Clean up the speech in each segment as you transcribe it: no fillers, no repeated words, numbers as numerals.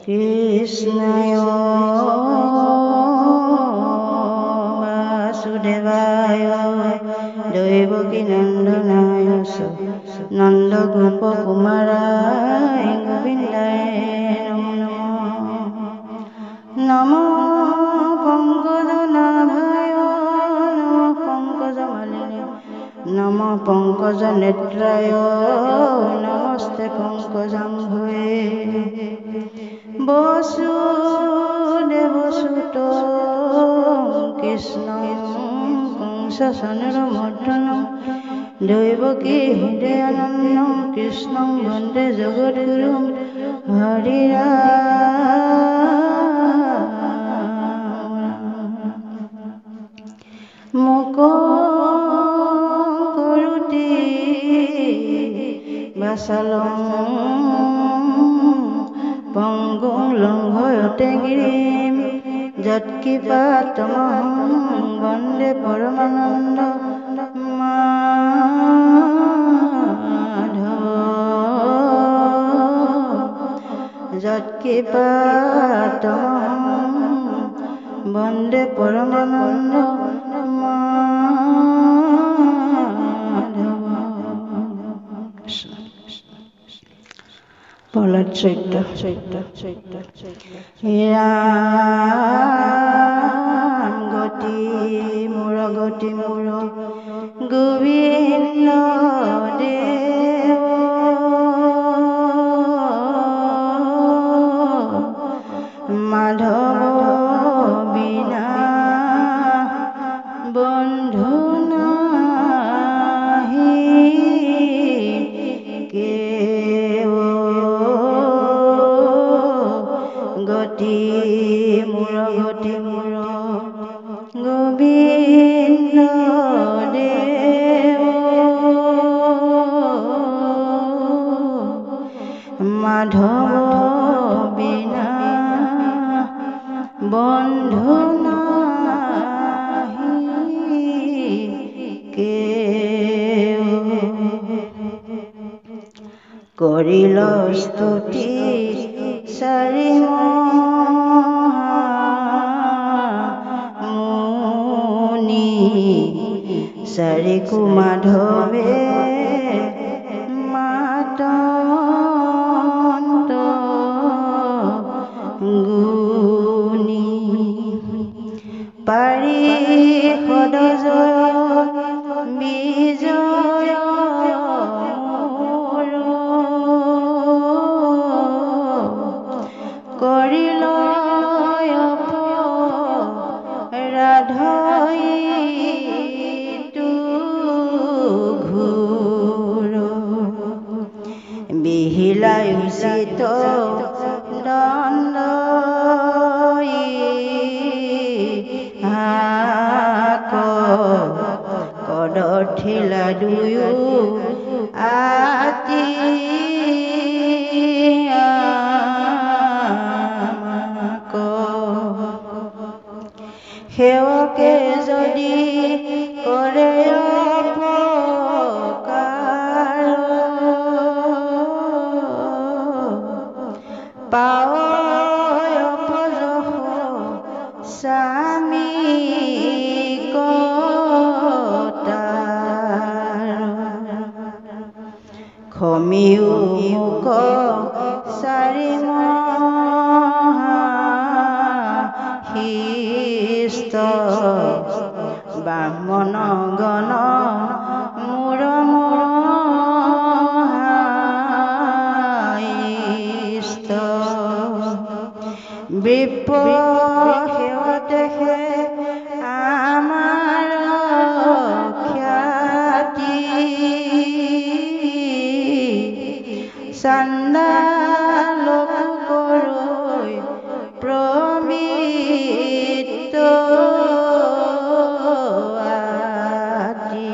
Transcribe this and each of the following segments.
কৃষ্ণায় বাসুদেবায় দৈবকী নন্দনায় নন্দগোপ কুমারায় গোবিন্দায় নমো নমো পঙ্কজনাভায় নমো পঙ্কজমালিনী নমো পঙ্কজনেত্রায় নমস্তে পঙ্কজাম্ভয়ে বসুদেবসুতং কৃষ্ণং কংসচানুরমর্দনং দৈবকী হৃদয়ানন্দং কৃষ্ণং বন্দে জগদ্গুরুং হরিরা মুকোরুতি বাসালং পঙ্গুং লঙ্ঘয়তে গিরিম যৎকৃপাতমহং বন্দে পরমানন্দ মাধব যৎকৃপাতমহং বন্দে পরমানন্দ প্রহ্লাদ চৰিত্ৰ ৰাম গতি মোৰ গোবিন্দ দেৱ মাধৱ বিনা বন্ধু নাহি গতি মোৰ গোবিন্দ দেৱ মাধৱ বিনা বন্ধু নাহি কেও কৰিল স্তুতি চাৰি মুনি চাৰিকো মাধৱে মাতন্ত গুণী পাৰিষদ বিজয় কৰিল ৰাধইতু ঘোৰ বিহিলাই উচিত দণ্ড কদৰ্থিলা দুয়ো আতি সেৱকে যদি কৰে অপকাৰ পাৱয় অপযশ স্বামী খমিও মুক চাৰি মহাশিষ্ট ব্ৰাহ্মণ গণ মূৰ মহাইষ্ট বিপ্ৰ সেৱতেহে আমাৰ খ্যাতি চাণ্ডালক কৰৈ প্ৰমিত আতি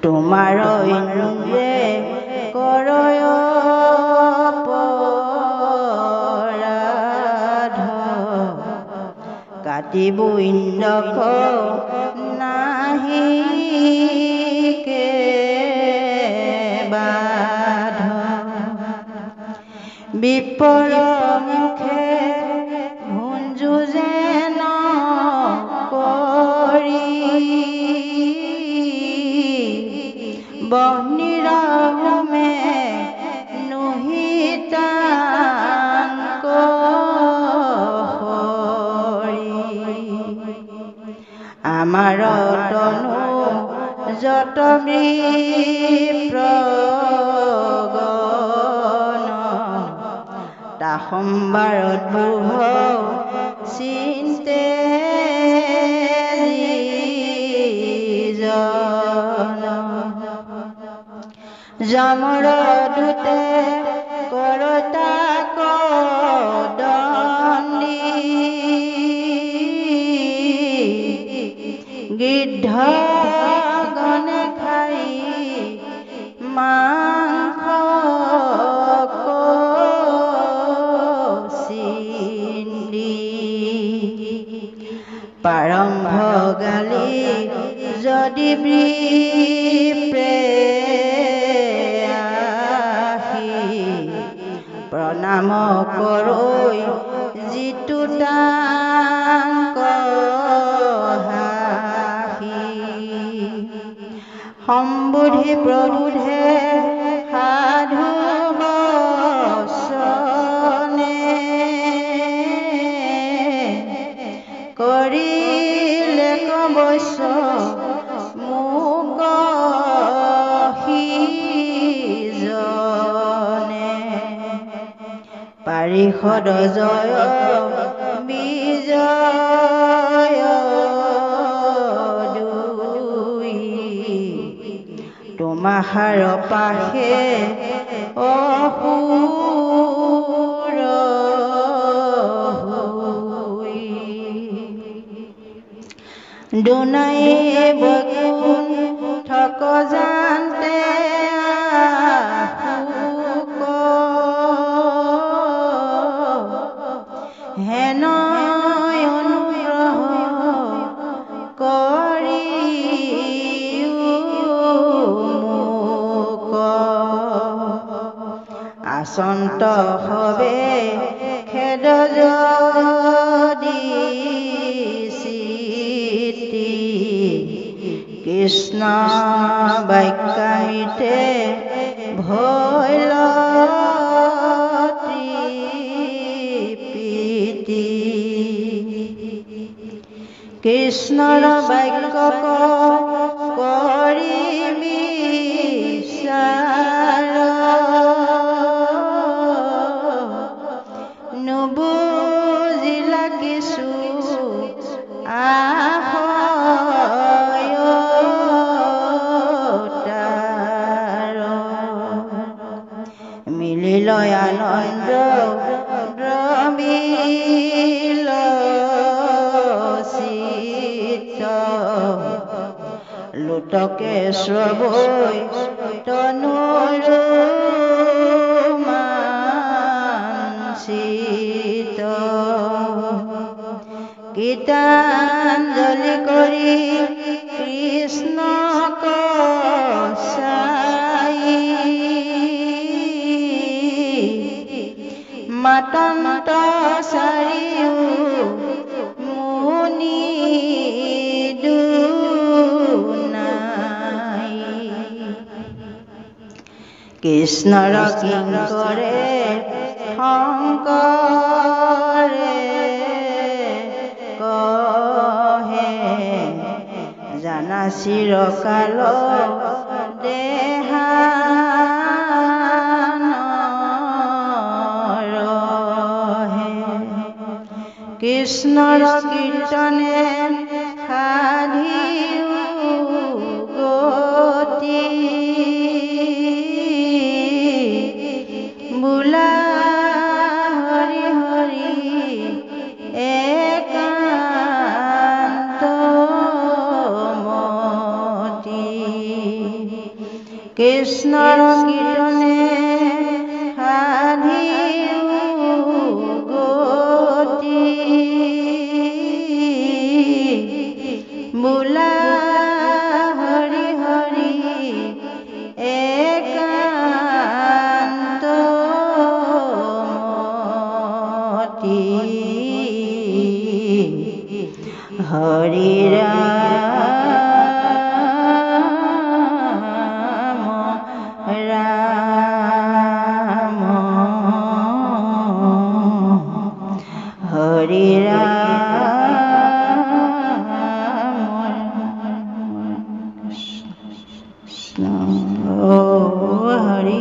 তোমাৰ ইন্দ্ৰে কৰয় অপৰাধ কাটিব ইন্দ্ৰক নাহি বিপৰ মুখে ভুঞ্জুজেন কৰি বহ্নিৰহুমে নুহিতাংক আমাৰ তনু যত বিপ্ৰগণ তা সম্বাৰত বুহ চিন্তে যমৰ দূতে কৰতাক দণ্ডি গিদ্ধ গণে খাই মাংস চিন্দি প্ৰাৰম্ভ গালি যদি বিপ্ৰে প্ৰণাম কৰৈ যিটো তাংক সম্বুধি প্ৰভুধে সাধু বচনে কৰিলে কবচ মোক সিজনে পাৰিষদ জয় বিজয় তোমাহাৰ পাশে অসুৰ দুনাই বগুণ থক জানতে হেন অনুগ্ৰহ কৰি আচন্ত হবে খেদ যদি চিতি কৃষ্ণ বাক্যামিতে ভৈল তৃপ্তি কৃষ্ণৰ বাক্য কৰি বিচাৰ নুবুজিলা কিছু মিলিল আনন্দ দ্ৰমিল চিত্ত লোটকে শ্ৰৱৈ তনুৰ মানচিত গীতাঞ্জলি কৰি কৃষ্ণক চাই মাতন্ত চাৰিও মুনি দুনাই কৃষ্ণৰ কিংকৰে শংকৰে কহে জানা চিৰকাল কৃষ্ণৰ কীৰ্তনে সাধিও গতি বোলা হৰি হৰি একান্ত মতি কৃষ্ণৰ কীৰ্তনে বোলা হৰি হৰি একান্ত হৰি ৰাম হৰি ৰাম কৃষ্ণ হৰি